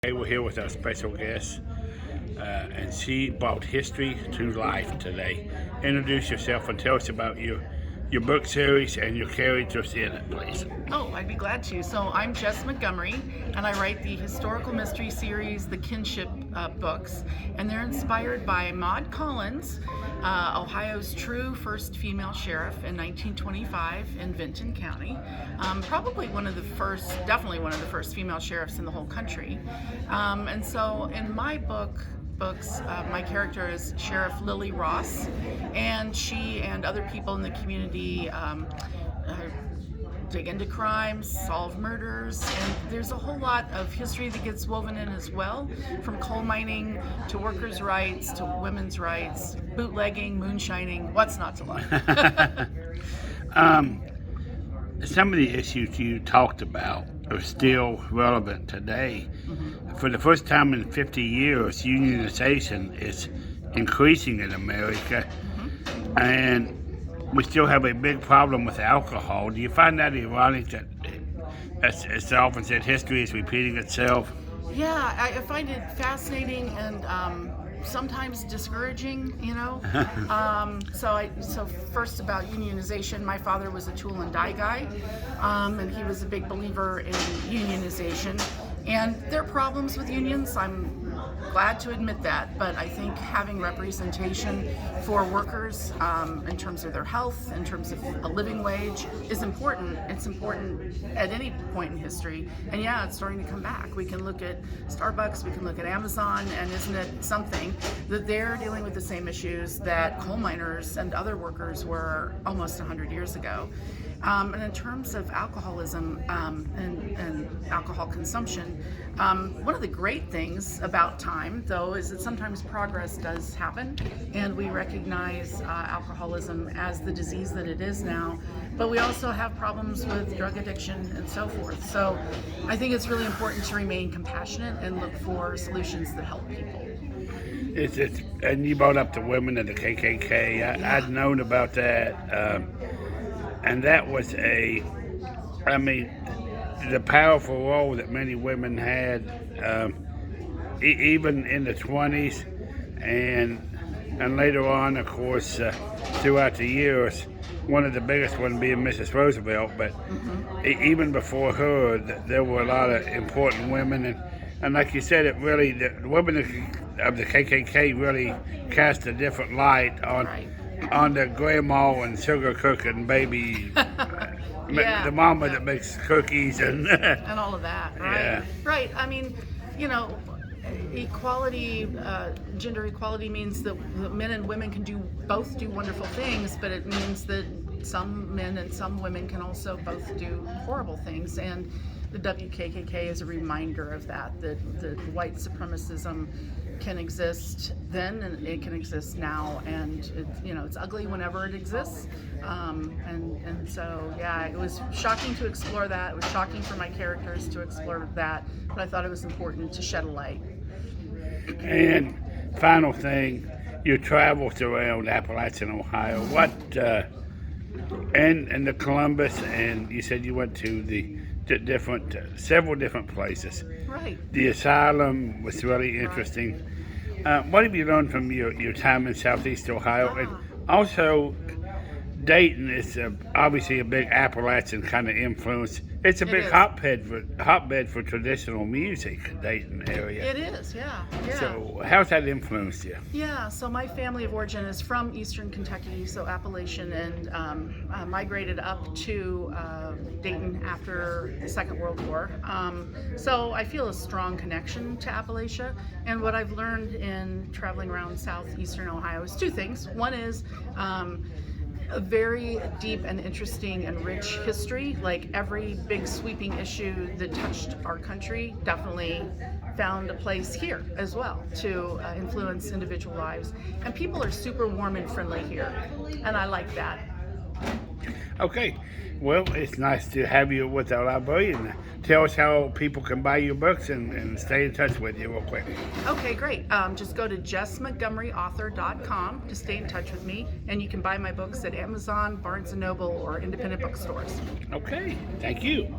Hey, we're here with our special guest, and she brought history to life today. Introduce yourself and tell us about your book series and your characters in it, please. Oh, I'd be glad to. So I'm Jess Montgomery, and I write the historical mystery series, the Kinship books, and they're inspired by Maud Collins, Ohio's true first female sheriff in 1925 in Vinton County. Probably one of the first, definitely one of the first female sheriffs in the whole country. And so in my books, my character is Sheriff Lily Ross, and she and other people in the community dig into crimes, solve murders, and there's a whole lot of history that gets woven in as well, from coal mining to workers' rights to women's rights, bootlegging, moonshining, what's not to like? Some of the issues you talked about are still relevant today. For the first time in 50 years, unionization is increasing in America, and we still have a big problem with alcohol. Do you find that ironic that, as often said, history is repeating itself? Yeah, I find it fascinating and sometimes discouraging, you know. So first about unionization, my father was a tool and die guy, and he was a big believer in unionization. And there are problems with unions, I'm glad to admit that, but I think having representation for workers in terms of their health, in terms of a living wage, is important. It's important at any point in history, and yeah, it's starting to come back. We can look at Starbucks, we can look at Amazon, and isn't it something that they're dealing with the same issues that coal miners and other workers were almost 100 years ago. And in terms of alcoholism and alcohol consumption, one of the great things about time, though, is that sometimes progress does happen, and we recognize alcoholism as the disease that it is now, but we also have problems with drug addiction and so forth. So I think it's really important to remain compassionate and look for solutions that help people. And you brought up the women of the KKK. I'd known about that. And that was the powerful role that many women had, even in the 20s, and later on, of course, throughout the years. One of the biggest ones being Mrs. Roosevelt, but even before her, there were a lot of important women, and like you said, the women of the KKK really cast a different light on the grandma and sugar cooking baby, the mama that makes cookies and and all of that, right? Yeah. Right. I mean, you know, equality, gender equality means that men and women can both do wonderful things, but it means that some men and some women can also both do horrible things, and the WKKK is a reminder of that white supremacism can exist then and it can exist now, and it's ugly whenever it exists, and so yeah, it was shocking to explore that. It was shocking for my characters to explore that, but I thought it was important to shed a light. And final thing, you traveled around Appalachian, Ohio. What and the Columbus, and you said you went to the several different places. Right. The asylum was really interesting. What have you learned from your time in Southeast Ohio? And also, Dayton is obviously a big Appalachian kind of influence. It's a big hotbed for traditional music, Dayton area. It is, yeah. So how's that influenced you? Yeah, so my family of origin is from eastern Kentucky, so Appalachian, and migrated up to Dayton after the Second World War. So I feel a strong connection to Appalachia, and what I've learned in traveling around southeastern Ohio is two things. One is a very deep and interesting and rich history. Like every big sweeping issue that touched our country definitely found a place here as well to influence individual lives. And people are super warm and friendly here, and I like that. Okay, well, it's nice to have you with our librarian. Tell us how people can buy your books and stay in touch with you real quick. Okay, great. Just go to jessmontgomeryauthor.com to stay in touch with me, and you can buy my books at Amazon, Barnes & Noble, or independent bookstores. Okay, thank you.